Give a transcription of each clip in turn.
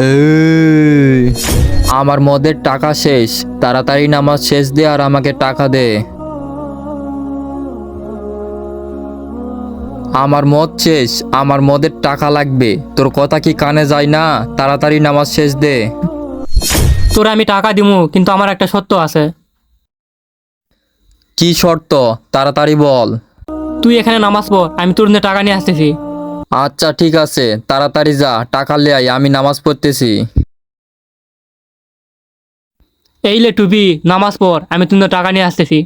এই, আমার মদের টাকা শেষ, তাড়াতাড়ি নামাজ শেষ দে আর আমাকে টাকা দে। আমার মদ শেষ, আমার মদের টাকা লাগবে। তোর কথা কি কানে যায় না? তাড়াতাড়ি নামাজ শেষ দে। তোরা আমি টাকা দিমু, কিন্তু আমার একটা শর্ত আছে। কি শর্ত? তাড়াতাড়ি বল। তুই এখানে নামাজ পড়, আমি তোর জন্য টাকা নিয়ে আসতেছি। আচ্ছা ঠিক আছে, তাড়াতাড়ি যা, টাকা লে আয়, আমি নামাজ পড়তেছি। এই লে টুপি, নামাজ পড়, আমি তোর জন্য টাকা নিয়ে আসতেছি।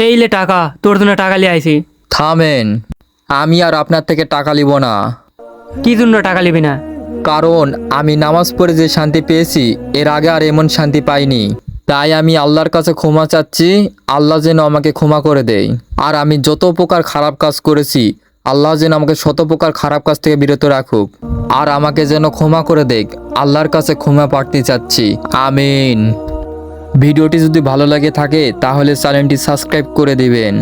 এই লে টাকা, তোর জন্য টাকা নিয়ে আইছি। থামেন, আমি আর আপনার থেকে টাকা নিব না। কি জন্য টাকা নিবি না? কারণ আমি নামাজ পড়ে যে শান্তি পেয়েছি, এর আগে আর এমন শান্তি পাইনি। তাই আমি আল্লাহর কাছে ক্ষমা চাচ্ছি, আল্লাহ যেন আমাকে ক্ষমা করে দেয়। আর আমি যত প্রকার খারাপ কাজ করেছি, আল্লাহ যেন আমাকে শত প্রকার খারাপ কাজ থেকে বিরত রাখুক। আর আমাকে যেন ক্ষমা করে দেখ, আল্লাহর কাছে ক্ষমা প্রার্থী চাচ্ছি। আমিন। ভিডিওটি যদি ভালো লাগে থাকে তাহলে চ্যানেলটি সাবস্ক্রাইব করে দিবেন।